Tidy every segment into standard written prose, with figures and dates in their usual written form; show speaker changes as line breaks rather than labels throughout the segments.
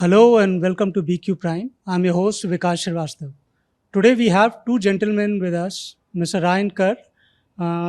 Hello and welcome to BQ Prime. I'm your host Vikas Srivastav. Today we have two gentlemen with us, Mr. Ryan Kerr.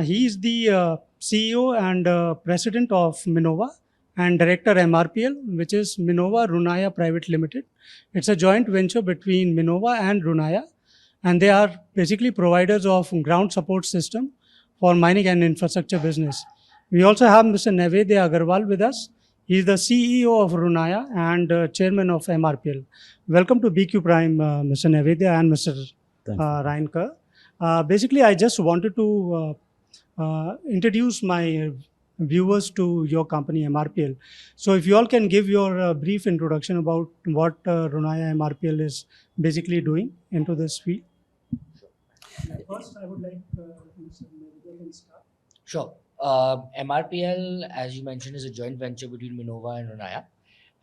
He is the CEO and President of Minova and Director MRPL, which is Minova Runaya Private Limited. It's a joint venture between Minova and Runaya, and they are basically providers of ground support system for mining and infrastructure business. We also have Mr. Naivedya Agarwal with us. He is the CEO of Runaya and Chairman of MRPL. Welcome to BQ Prime, Mr. Naivedya and Mr.
Thank you.
Ryan Kerr. Basically, I just wanted to introduce my viewers to your company, MRPL. So, if you all can give your brief introduction about what Runaya MRPL is basically doing into this field. First, I would like Mr. Naivedya can start.
Sure. MRPL, as you mentioned, is a joint venture between Minova and Runaya.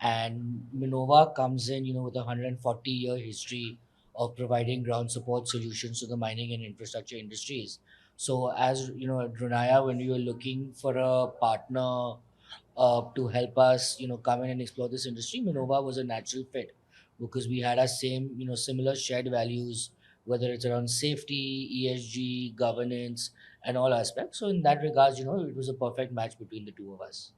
And Minova comes in, with a 140-year history of providing ground support solutions to the mining and infrastructure industries. So, as you know, at Runaya, when we were looking for a partner to help us, come in and explore this industry, Minova was a natural fit because we had our same, similar shared values, whether it's around safety, ESG, governance, and all aspects. So in that regards, it was a perfect match between the two of us.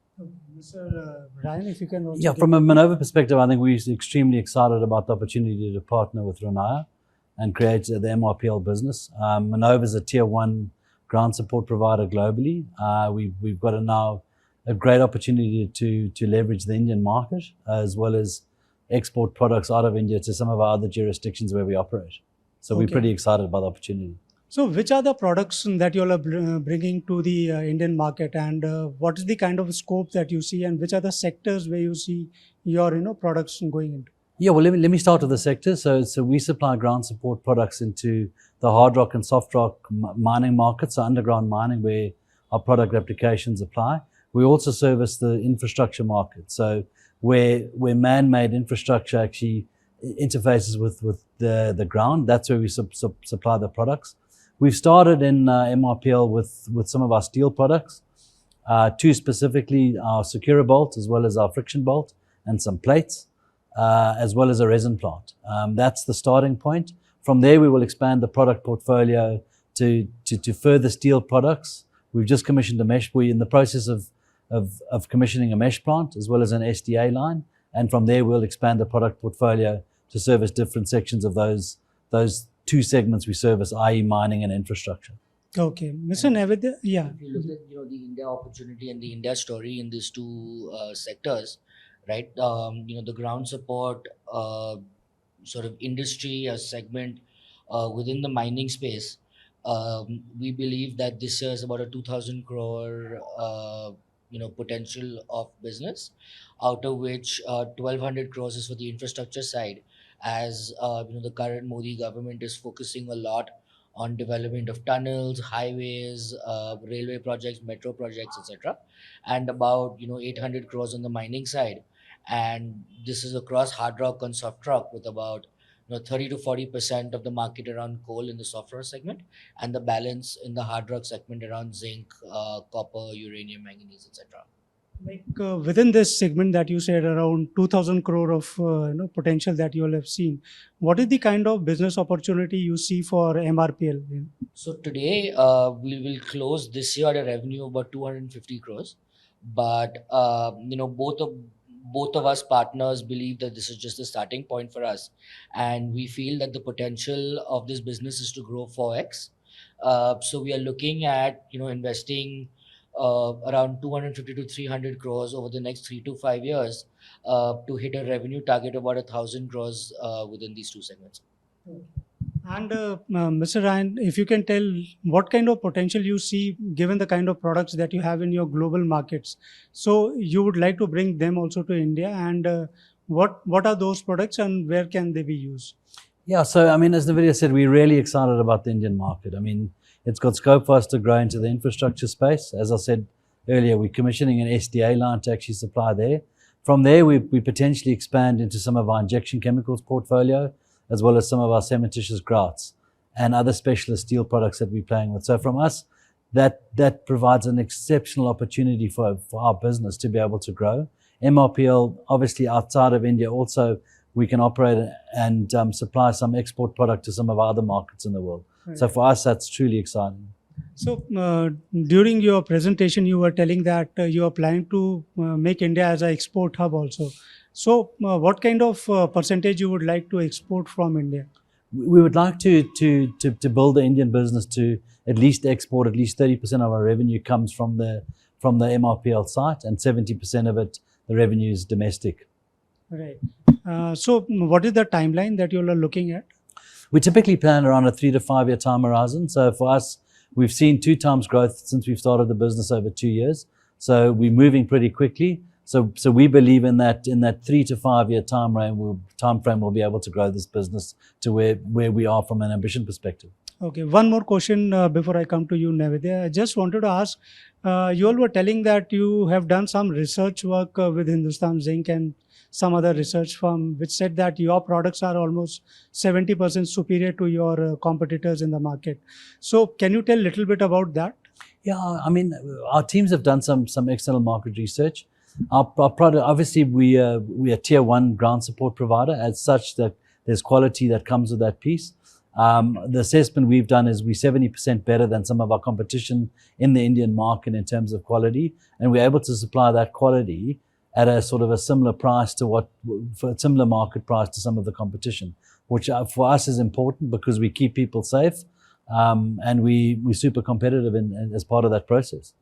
Mr. Ryan, if you can also
Yeah, from a Minova perspective, I think we're extremely excited about the opportunity to partner with Runaya and create the MRPL business. Minova is a tier 1 ground support provider globally. We've got now a great opportunity to leverage the Indian market as well as export products out of India to some of our other jurisdictions where we operate. So we're pretty excited about the opportunity.
So, which are the products that you all are bringing to the Indian market, and what is the kind of scope that you see, and which are the sectors where you see your products going into?
Yeah, well, let me start with the sector. So we supply ground support products into the hard rock and soft rock mining markets, so underground mining, where our product applications apply. We also service the infrastructure market, so where man-made infrastructure actually interfaces with the ground. That's where we supply the products. We've started in MRPL with some of our steel products, two specifically, our Secura bolt as well as our friction bolt and some plates, as well as a resin plant. That's the starting point. From there, we will expand the product portfolio to further steel products. We've just commissioned a mesh. We're in the process of commissioning a mesh plant as well as an SDA line. And from there, we'll expand the product portfolio to service different sections of those two segments we service, i.e. mining and infrastructure.
Okay. Mr. Naivedya, yeah.
If you look at, the India opportunity and the India story in these two sectors, right? The ground support sort of industry or segment within the mining space, we believe that this year is about a 2,000 crore potential of business, out of which 1,200 crores is for the infrastructure side, as the current Modi government is focusing a lot on development of tunnels, highways, railway projects, metro projects, etc., and about 800 crores on the mining side, and this is across hard rock and soft rock, with about 30 to 40% of the market around coal in the soft rock segment, and the balance in the hard rock segment around zinc, copper, uranium, manganese, etc.
Like within this segment that you said, around 2,000 crore of potential that you all have seen, what is the kind of business opportunity you see for MRPL?
So today we will close this year at a revenue of about 250 crores, but both of us partners believe that this is just the starting point for us, and we feel that the potential of this business is to grow 4x. So we are looking at investing around 250 to 300 crores over the next 3 to 5 years to hit a revenue target of about 1,000 crores within these two segments.
And Mr. Ryan, if you can tell what kind of potential you see given the kind of products that you have in your global markets, so you would like to bring them also to India, and what are those products and where can they be used?
Yeah, so I mean, as Naivedya said, we're really excited about the Indian market. I mean, it's got scope for us to grow into the infrastructure space. As I said earlier, we're commissioning an SDA line to actually supply there. From there, we potentially expand into some of our injection chemicals portfolio, as well as some of our cementitious grouts and other specialist steel products that we're playing with. So from us, that provides an exceptional opportunity for our business to be able to grow MRPL, obviously outside of India, also we can operate and supply some export product to some of our other markets in the world.
Right.
So for us, that's truly exciting.
So during your presentation, you were telling that you are planning to make India as an export hub also. So what kind of percentage you would like to export from India?
We would like to build the Indian business to at least export. At least 30% of our revenue comes from the MRPL site, and 70% of it, the revenue is domestic.
Right. So what is the timeline that you are looking at?
We typically plan around a 3 to 5 year time horizon. So for us, we've seen 2 times growth since we've started the business over 2 years. So we're moving pretty quickly. So we believe in that 3 to 5 year time frame, we'll be able to grow this business to where we are from an ambition perspective.
Okay, one more question before I come to you, Naivedya. I just wanted to ask, you all were telling that you have done some research work with Hindustan Zinc and some other research firm, which said that your products are almost 70% superior to your competitors in the market. So can you tell a little bit about that?
Yeah, I mean, our teams have done some external market research. Our product, obviously, we are tier 1 ground support provider, as such that there's quality that comes with that piece. The assessment we've done is we're 70% better than some of our competition in the Indian market in terms of quality, and we're able to supply that quality at a sort of a similar price to for a similar market price to some of the competition, which for us is important because we keep people safe, and we're super competitive as part of that process.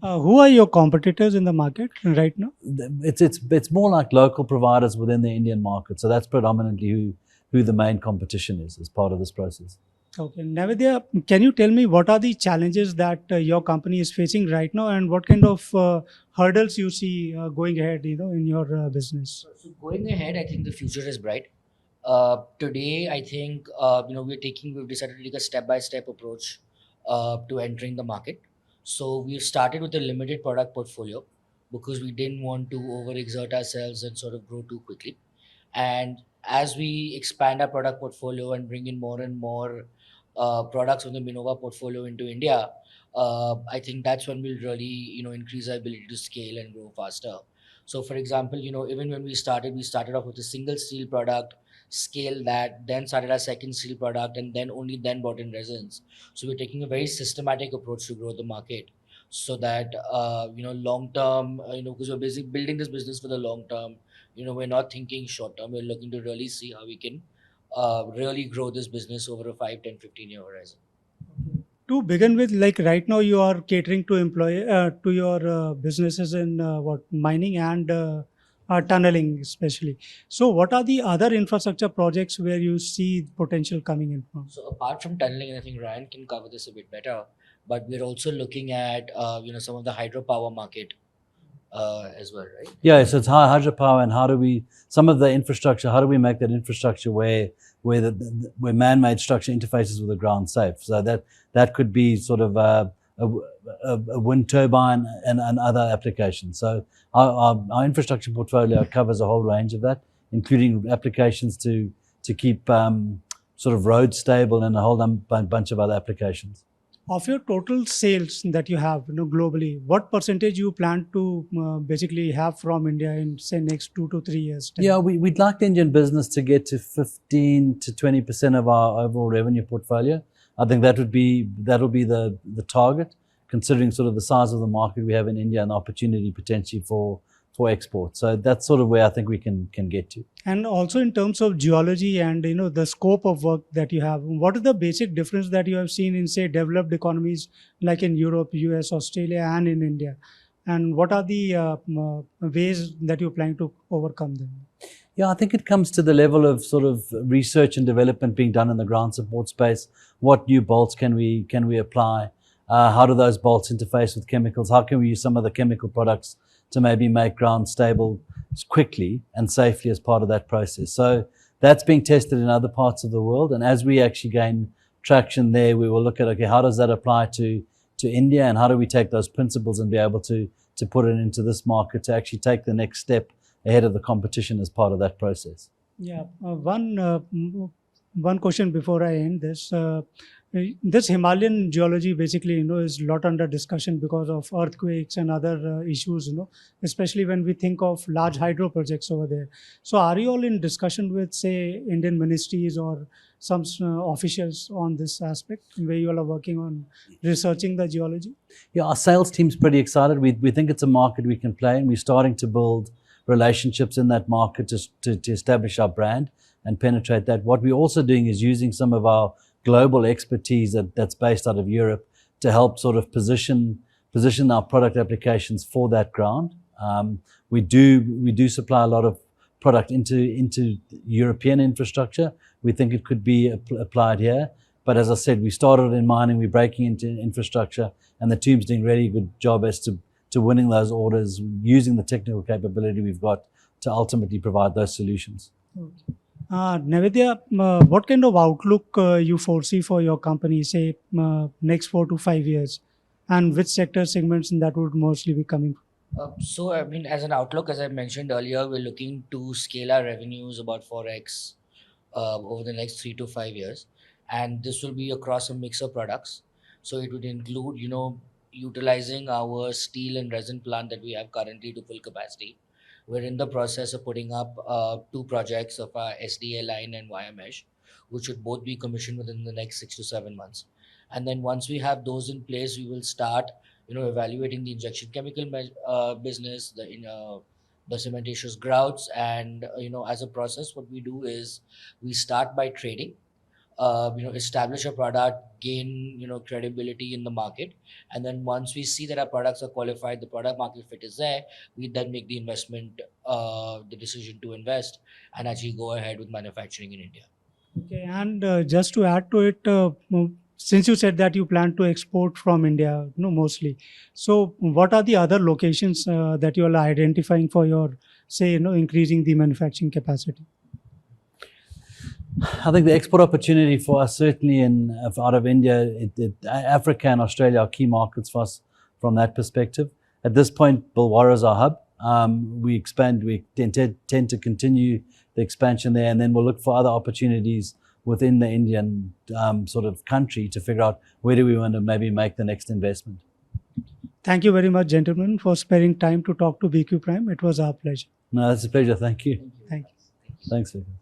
Who are your competitors in the market right now?
It's more like local providers within the Indian market. So that's predominantly who the main competition is as part of this process.
Okay, Naivedya, can you tell me what are the challenges that your company is facing right now, and what kind of hurdles you see going ahead, in your business?
So going ahead, I think the future is bright. Today, I think we've decided to take a step-by-step approach to entering the market. So we've started with a limited product portfolio because we didn't want to overexert ourselves and sort of grow too quickly. And as we expand our product portfolio and bring in more and more products from the Minova portfolio into India, I think that's when we'll really increase our ability to scale and grow faster. So for example, even when we started off with a single steel product, scale that, then started our second steel product, and then brought in resins. So we're taking a very systematic approach to grow the market, so that long term, because we're busy building this business for the long term. We're not thinking short term. We're looking to really see how we can really grow this business over a 5, 10, 15-year horizon.
To begin with, like right now, you are catering to your businesses in mining and tunneling, especially. So, what are the other infrastructure projects where you see potential coming in from?
So apart from tunneling, and I think Ryan can cover this a bit better, but we're also looking at some of the hydropower market as well, right?
Yeah, so it's hydropower, and how do we make that infrastructure where man-made structure interfaces with the ground safe? So that could be sort of a wind turbine and other applications. So our infrastructure portfolio covers a whole range of that, including applications to keep sort of roads stable and a whole bunch of other applications.
Of your total sales that you have, globally, what percentage you plan to basically have from India in, say, next 2 to 3 years? Time?
Yeah, we'd like the Indian business to get to 15 to 20% of our overall revenue portfolio. I think that'll be the target, considering sort of the size of the market we have in India and the opportunity potentially for export. So that's sort of where I think we can get to.
And also in terms of geology and the scope of work that you have, what is the basic difference that you have seen in, say, developed economies like in Europe, US, Australia, and in India? And what are the ways that you're planning to overcome them?
Yeah, I think it comes to the level of sort of research and development being done in the ground support space. What new bolts can we apply? How do those bolts interface with chemicals? How can we use some of the chemical products to maybe make ground stable quickly and safely as part of that process? So that's being tested in other parts of the world. And as we actually gain traction there, we will look at, okay, how does that apply to India, and how do we take those principles and be able to put it into this market to actually take the next step ahead of the competition as part of that process?
Yeah, one one question before I end this. This Himalayan geology basically, is a lot under discussion because of earthquakes and other issues, especially when we think of large hydro projects over there. So, are you all in discussion with, say, Indian ministries or some officials on this aspect where you all are working on researching the geology?
Yeah, our sales team's pretty excited. We think it's a market we can play in. We're starting to build relationships in that market to establish our brand and penetrate that. What we're also doing is using some of our global expertise that's based out of Europe to help sort of position our product applications for that ground. We do supply a lot of product into European infrastructure. We think it could be applied here. But as I said, we started in mining, we're breaking into infrastructure, and the team's doing a really good job as to winning those orders, using the technical capability we've got to ultimately provide those solutions.
Okay. Naivedya, what kind of outlook you foresee for your company, say, next 4 to 5 years, and which sector segments that would mostly be coming from?
So, I mean, as an outlook, as I mentioned earlier, we're looking to scale our revenues about 4x over the next 3 to 5 years. And this will be across a mix of products. So it would include, utilizing our steel and resin plant that we have currently to full capacity. We're in the process of putting up 2 projects of our SDA line and wire mesh, which should both be commissioned within the next 6 to 7 months. And then once we have those in place, we will start, evaluating the injection chemical business, the cementitious grouts, and as a process, what we do is we start by trading. Establish a product, gain, credibility in the market. And then once we see that our products are qualified, the product market fit is there, we then make the investment, the decision to invest and actually go ahead with manufacturing in India.
Okay, and just to add to it, since you said that you plan to export from India, mostly. So, what are the other locations that you are identifying for your, say, increasing the manufacturing capacity?
I think the export opportunity for us, certainly out of India, Africa and Australia are key markets for us from that perspective. At this point, Bhilwara is our hub. We tend to continue the expansion there, and then we'll look for other opportunities within the Indian sort of country to figure out where do we want to maybe make the next investment.
Thank you very much, gentlemen, for sparing time to talk to BQ Prime. It was our pleasure.
No, it's a pleasure. Thank you.
Thank you.
Thanks, Vikas.